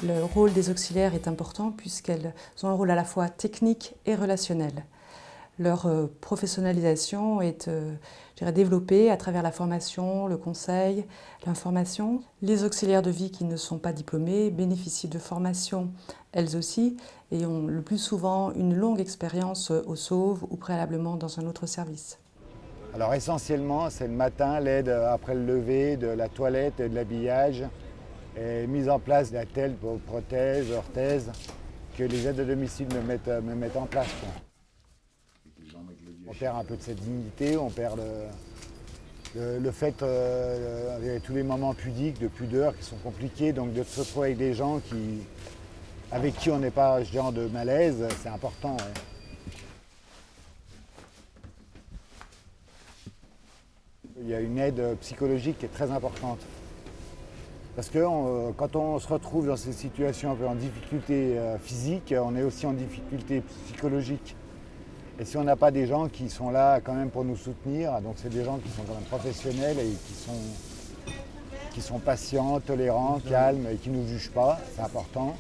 Le rôle des auxiliaires est important puisqu'elles ont un rôle à la fois technique et relationnel. Leur professionnalisation est développée à travers la formation, le conseil, l'information. Les auxiliaires de vie qui ne sont pas diplômés bénéficient de formations elles aussi et ont le plus souvent une longue expérience au SAUV ou préalablement dans un autre service. Alors essentiellement, c'est le matin, l'aide après le lever, de la toilette et de l'habillage, et mise en place d'attelles, prothèses, orthèses, que les aides à domicile me mettent en place. On perd un peu de cette dignité, on perd le fait, avec tous les moments pudiques, de pudeur qui sont compliqués, donc de se retrouver avec des gens avec qui on n'est pas ce genre de malaise, c'est important. Ouais. Il y a une aide psychologique qui est très importante. Parce que quand on se retrouve dans ces situations un peu en difficulté physique, on est aussi en difficulté psychologique. Et si on n'a pas des gens qui sont là quand même pour nous soutenir, donc c'est des gens qui sont quand même professionnels et qui sont patients, tolérants, calmes et qui ne nous jugent pas, c'est important.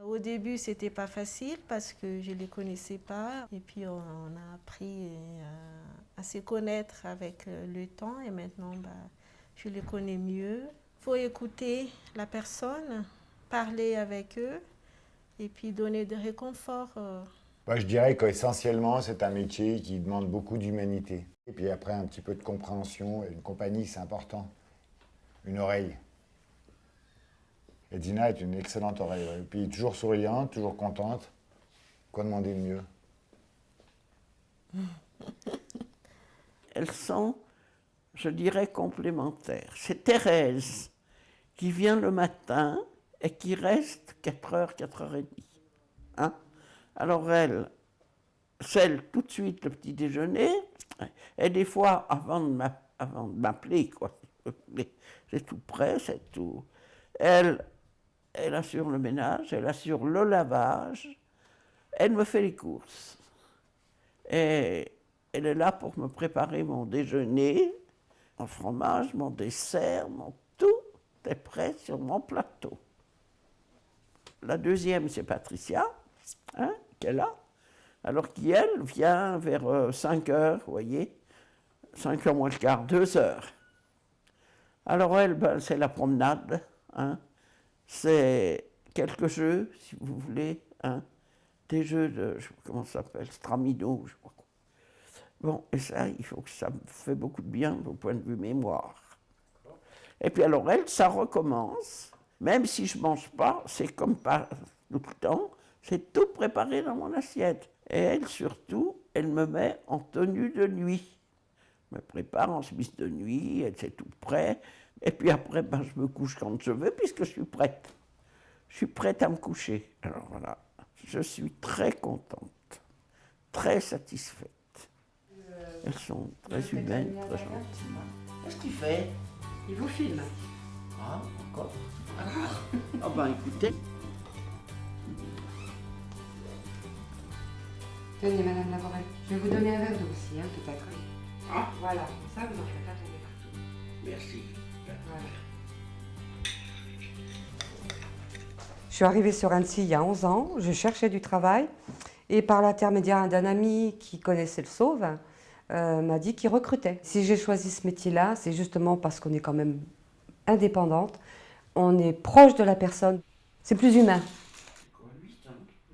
Au début, c'était pas facile parce que je les connaissais pas. Et puis, on a appris à se connaître avec le temps. Et maintenant, je les connais mieux. Il faut écouter la personne, parler avec eux et puis donner des réconforts. Moi, je dirais qu'essentiellement, c'est un métier qui demande beaucoup d'humanité. Et puis après, un petit peu de compréhension. Et une compagnie, c'est important. Une oreille. Et Dina est une excellente oreille. Et puis toujours souriante, toujours contente. Quoi demander de mieux? Elles sont, je dirais, complémentaires. C'est Thérèse qui vient le matin et qui reste 4h, 4h30. Hein? Alors elle, celle tout de suite le petit déjeuner, et des fois avant de m'appeler, quoi. C'est tout prêt, c'est tout. Elle assure le ménage, elle assure le lavage, elle me fait les courses. Et elle est là pour me préparer mon déjeuner, mon fromage, mon dessert, tout est prêt sur mon plateau. La deuxième, c'est Patricia, qui est là, alors qui, elle, vient vers 5 heures, vous voyez, 5 heures moins le quart, 2 heures. Alors elle, c'est la promenade, c'est quelques jeux, si vous voulez, des jeux de, je sais pas comment ça s'appelle, Stramino, je sais pas quoi. Bon, et ça, il faut que ça me fait beaucoup de bien au point de vue mémoire. Et puis alors elle, ça recommence, même si je ne mange pas, c'est comme pas tout le temps, c'est tout préparé dans mon assiette. Et elle, surtout, elle me met en tenue de nuit. Me prépare en chemise de nuit, c'est tout prêt. Et puis après, je me couche quand je veux, puisque je suis prête. Je suis prête à me coucher. Alors voilà, je suis très contente, très satisfaite. Elles sont très humaines, très gentilles. Qu'est-ce que tu fais? Il vous filme. Ah, encore. Ah ben écoutez. Tenez, Madame Lavorel, je vais vous donner un verre d'eau aussi, peut-être. Ah. Voilà, ça, vous n'en faites pas tomber partout. Merci. Voilà. Je suis arrivée sur Annecy il y a 11 ans, je cherchais du travail et par l'intermédiaire d'un ami qui connaissait le SAUV, m'a dit qu'il recrutait. Si j'ai choisi ce métier-là, c'est justement parce qu'on est quand même indépendante, on est proche de la personne, c'est plus humain.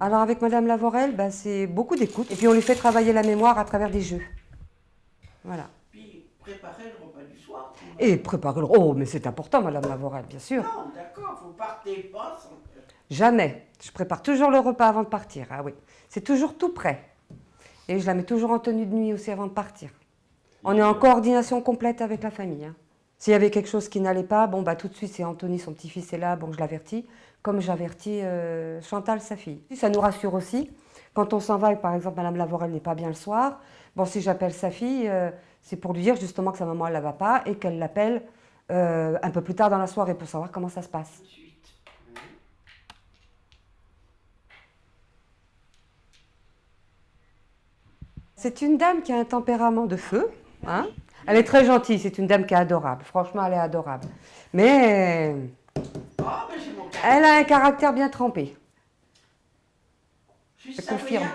Alors avec Madame Lavorel, c'est beaucoup d'écoute et puis on lui fait travailler la mémoire à travers des jeux. Voilà. Puis préparer le repas du soir. Et préparer le... Oh, mais c'est important, Madame Lavorel, bien sûr. Non, d'accord, vous partez pas sans... Jamais. Je prépare toujours le repas avant de partir, ah oui. C'est toujours tout prêt. Et je la mets toujours en tenue de nuit aussi avant de partir. On est en coordination complète avec la famille. S'il y avait quelque chose qui n'allait pas, tout de suite, c'est Anthony, son petit-fils est là, je l'avertis, comme j'avertis Chantal, sa fille. Ça nous rassure aussi. Quand on s'en va et que, par exemple, Madame Lavorel n'est pas bien le soir, Bon, si j'appelle sa fille, c'est pour lui dire justement que sa maman elle ne va pas et qu'elle l'appelle un peu plus tard dans la soirée pour savoir comment ça se passe. C'est une dame qui a un tempérament de feu. Hein. Elle est très gentille, c'est une dame qui est adorable. Franchement, elle est adorable. Mais elle a un caractère bien trempé. Je Je confirme.